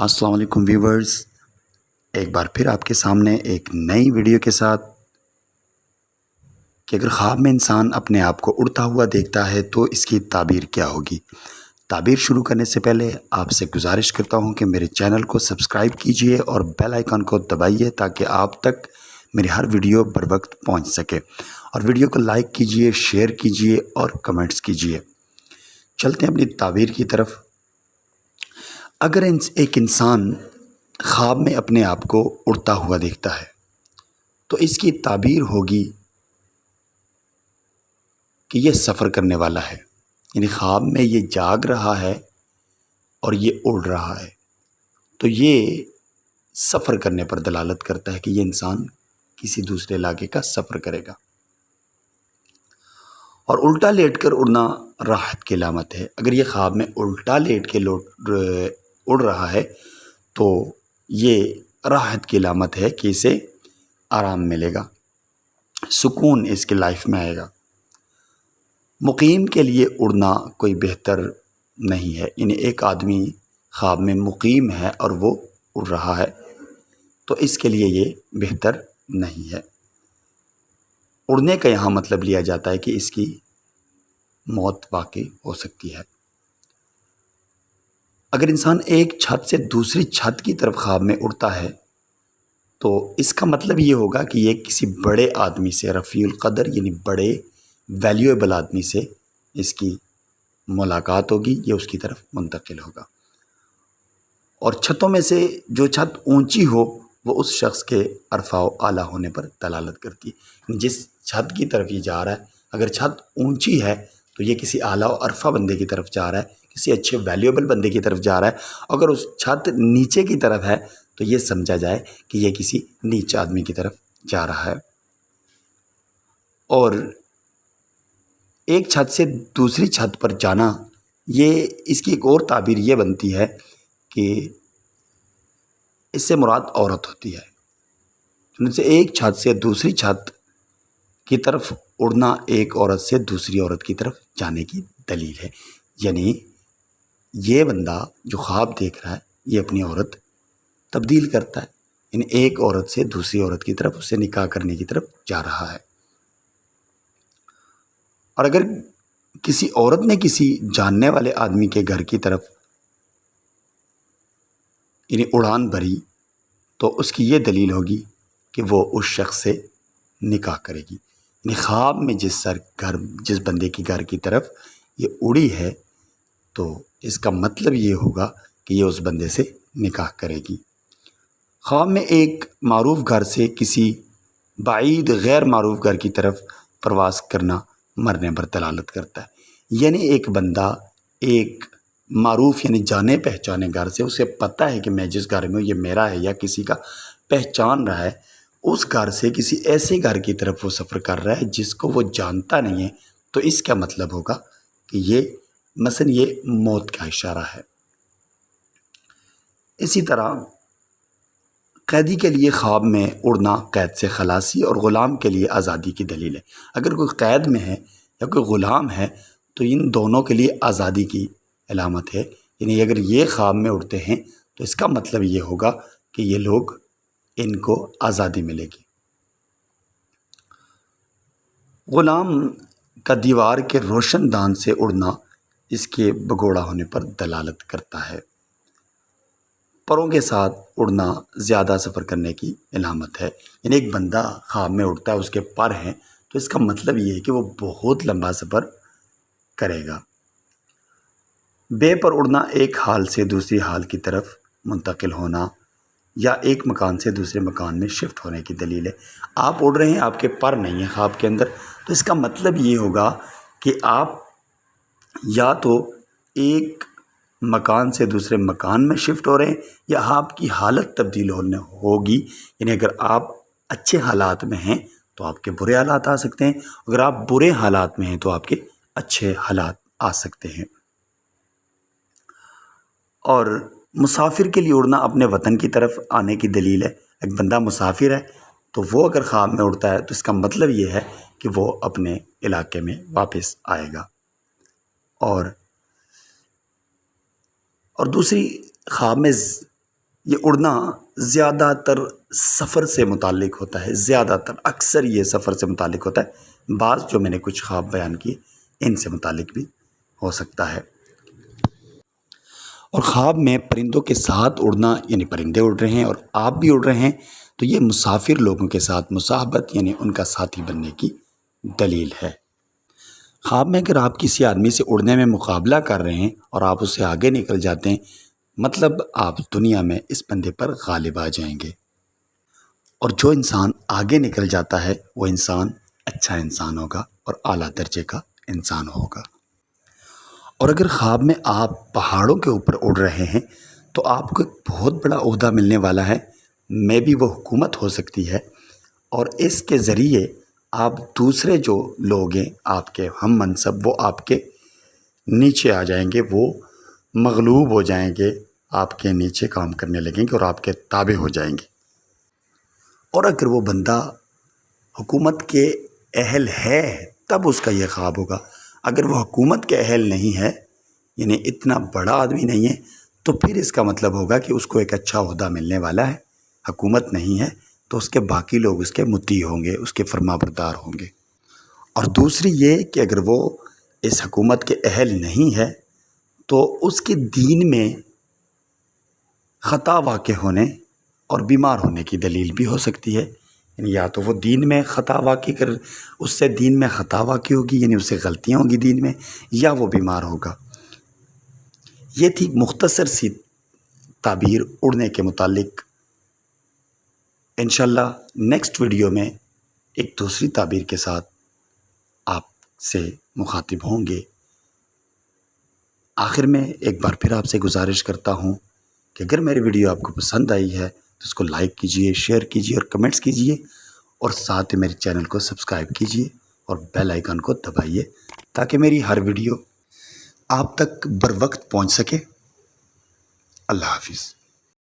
السلام علیکم ویورز، ایک بار پھر آپ کے سامنے ایک نئی ویڈیو کے ساتھ کہ اگر خواب میں انسان اپنے آپ کو اڑتا ہوا دیکھتا ہے تو اس کی تعبیر کیا ہوگی۔ تعبیر شروع کرنے سے پہلے آپ سے گزارش کرتا ہوں کہ میرے چینل کو سبسکرائب کیجئے اور بیل آئیکن کو دبائیے تاکہ آپ تک میری ہر ویڈیو بر وقت پہنچ سکے، اور ویڈیو کو لائک کیجئے، شیئر کیجئے اور کمنٹس کیجئے۔ چلتے ہیں اپنی تعبیر کی طرف۔ اگر ایک انسان خواب میں اپنے آپ کو اڑتا ہوا دیکھتا ہے تو اس کی تعبیر ہوگی کہ یہ سفر کرنے والا ہے، یعنی خواب میں یہ جاگ رہا ہے اور یہ اڑ رہا ہے، تو یہ سفر کرنے پر دلالت کرتا ہے کہ یہ انسان کسی دوسرے علاقے کا سفر کرے گا۔ اور الٹا لیٹ کر اڑنا راحت کی علامت ہے۔ اگر یہ خواب میں الٹا لیٹ کے اڑ رہا ہے تو یہ راحت کی علامت ہے کہ اسے آرام ملے گا، سکون اس کے لائف میں آئے گا۔ مقیم کے لیے اڑنا کوئی بہتر نہیں ہے، یعنی ایک آدمی خواب میں مقیم ہے اور وہ اڑ رہا ہے تو اس کے لیے یہ بہتر نہیں ہے۔ اڑنے کا یہاں مطلب لیا جاتا ہے کہ اس کی موت واقع ہو سکتی ہے۔ اگر انسان ایک چھت سے دوسری چھت کی طرف خواب میں اڑتا ہے تو اس کا مطلب یہ ہوگا کہ یہ کسی بڑے آدمی سے، رفیع القدر یعنی بڑے ویلیویبل آدمی سے اس کی ملاقات ہوگی، یہ اس کی طرف منتقل ہوگا۔ اور چھتوں میں سے جو چھت اونچی ہو وہ اس شخص کے عرفہ و اعلیٰ ہونے پر دلالت کرتی ہے۔ جس چھت کی طرف یہ جا رہا ہے، اگر چھت اونچی ہے تو یہ کسی اعلیٰ و عرفہ بندے کی طرف جا رہا ہے، کسی اچھے ویلیویبل بندے کی طرف جا رہا ہے۔ اگر اس چھت نیچے کی طرف ہے تو یہ سمجھا جائے کہ یہ کسی نیچ آدمی کی طرف جا رہا ہے۔ اور ایک چھت سے دوسری چھت پر جانا، یہ اس کی ایک اور تعبیر یہ بنتی ہے کہ اس سے مراد عورت ہوتی ہے۔ جیسے ایک چھت سے دوسری چھت کی طرف اڑنا ایک عورت سے دوسری عورت کی طرف جانے کی دلیل ہے، یعنی یہ بندہ جو خواب دیکھ رہا ہے یہ اپنی عورت تبدیل کرتا ہے، یعنی ایک عورت سے دوسری عورت کی طرف، اسے نکاح کرنے کی طرف جا رہا ہے۔ اور اگر کسی عورت نے کسی جاننے والے آدمی کے گھر کی طرف یعنی اڑان بھری تو اس کی یہ دلیل ہوگی کہ وہ اس شخص سے نکاح کرے گی۔ یعنی خواب میں جس بندے کی گھر کی طرف یہ اڑی ہے تو اس کا مطلب یہ ہوگا کہ یہ اس بندے سے نکاح کرے گی۔ خواب میں ایک معروف گھر سے کسی بعید غیر معروف گھر کی طرف پرواز کرنا مرنے پر دلالت کرتا ہے، یعنی ایک بندہ ایک معروف یعنی جانے پہچانے گھر سے، اسے پتہ ہے کہ میں جس گھر میں ہوں یہ میرا ہے یا کسی کا پہچان رہا ہے، اس گھر سے کسی ایسے گھر کی طرف وہ سفر کر رہا ہے جس کو وہ جانتا نہیں ہے، تو اس کا مطلب ہوگا کہ یہ مثلا یہ موت کا اشارہ ہے۔ اسی طرح قیدی کے لیے خواب میں اڑنا قید سے خلاصی اور غلام کے لیے آزادی کی دلیل ہے۔ اگر کوئی قید میں ہے یا کوئی غلام ہے تو ان دونوں کے لیے آزادی کی علامت ہے، یعنی اگر یہ خواب میں اڑتے ہیں تو اس کا مطلب یہ ہوگا کہ یہ لوگ، ان کو آزادی ملے گی۔ غلام کا دیوار کے روشن دان سے اڑنا اس کے بگوڑا ہونے پر دلالت کرتا ہے۔ پروں کے ساتھ اڑنا زیادہ سفر کرنے کی علامت ہے، یعنی ایک بندہ خواب میں اڑتا ہے، اس کے پر ہیں، تو اس کا مطلب یہ ہے کہ وہ بہت لمبا سفر کرے گا۔ بے پر اڑنا ایک حال سے دوسری حال کی طرف منتقل ہونا یا ایک مکان سے دوسرے مکان میں شفٹ ہونے کی دلیل ہے۔ آپ اڑ رہے ہیں، آپ کے پر نہیں ہیں خواب کے اندر، تو اس کا مطلب یہ ہوگا کہ آپ یا تو ایک مکان سے دوسرے مکان میں شفٹ ہو رہے ہیں یا آپ کی حالت تبدیل ہونے ہوگی، یعنی اگر آپ اچھے حالات میں ہیں تو آپ کے برے حالات آ سکتے ہیں، اگر آپ برے حالات میں ہیں تو آپ کے اچھے حالات آ سکتے ہیں۔ اور مسافر کے لیے اڑنا اپنے وطن کی طرف آنے کی دلیل ہے۔ ایک بندہ مسافر ہے تو وہ اگر خواب میں اڑتا ہے تو اس کا مطلب یہ ہے کہ وہ اپنے علاقے میں واپس آئے گا۔ اور دوسری خواب میں یہ اڑنا زیادہ تر سفر سے متعلق ہوتا ہے، زیادہ تر اکثر یہ سفر سے متعلق ہوتا ہے، بعض جو میں نے کچھ خواب بیان کیے ان سے متعلق بھی ہو سکتا ہے۔ اور خواب میں پرندوں کے ساتھ اڑنا، یعنی پرندے اڑ رہے ہیں اور آپ بھی اڑ رہے ہیں، تو یہ مسافر لوگوں کے ساتھ مصاحبت یعنی ان کا ساتھی بننے کی دلیل ہے۔ خواب میں اگر آپ کسی آدمی سے اڑنے میں مقابلہ کر رہے ہیں اور آپ اس سے آگے نکل جاتے ہیں، مطلب آپ دنیا میں اس بندے پر غالب آ جائیں گے، اور جو انسان آگے نکل جاتا ہے وہ انسان اچھا انسان ہوگا اور اعلیٰ درجے کا انسان ہوگا۔ اور اگر خواب میں آپ پہاڑوں کے اوپر اڑ رہے ہیں تو آپ کو ایک بہت بڑا عہدہ ملنے والا ہے، میں بھی وہ حکومت ہو سکتی ہے، اور اس کے ذریعے آپ دوسرے جو لوگ ہیں آپ کے ہم منصب، وہ آپ کے نیچے آ جائیں گے، وہ مغلوب ہو جائیں گے، آپ کے نیچے کام کرنے لگیں گے اور آپ کے تابع ہو جائیں گے۔ اور اگر وہ بندہ حکومت کے اہل ہے تب اس کا یہ خواب ہوگا، اگر وہ حکومت کے اہل نہیں ہے، یعنی اتنا بڑا آدمی نہیں ہے، تو پھر اس کا مطلب ہوگا کہ اس کو ایک اچھا عہدہ ملنے والا ہے۔ حکومت نہیں ہے تو اس کے باقی لوگ اس کے مطیع ہوں گے، اس کے فرما بردار ہوں گے۔ اور دوسری یہ کہ اگر وہ اس حکومت کے اہل نہیں ہے تو اس کے دین میں خطا واقع ہونے اور بیمار ہونے کی دلیل بھی ہو سکتی ہے، یعنی یا تو وہ دین میں خطا واقع اس سے دین میں خطا واقع ہوگی، یعنی اس سے غلطیاں ہوں گی دین میں، یا وہ بیمار ہوگا۔ یہ تھی مختصر سی تعبیر اڑنے کے متعلق۔ انشاءاللہ نیکسٹ ویڈیو میں ایک دوسری تعبیر کے ساتھ آپ سے مخاطب ہوں گے۔ آخر میں ایک بار پھر آپ سے گزارش کرتا ہوں کہ اگر میری ویڈیو آپ کو پسند آئی ہے تو اس کو لائک کیجئے، شیئر کیجئے اور کمنٹس کیجئے، اور ساتھ ہی میرے چینل کو سبسکرائب کیجئے اور بیل آئیکن کو دبائیے تاکہ میری ہر ویڈیو آپ تک بر وقت پہنچ سکے۔ اللہ حافظ۔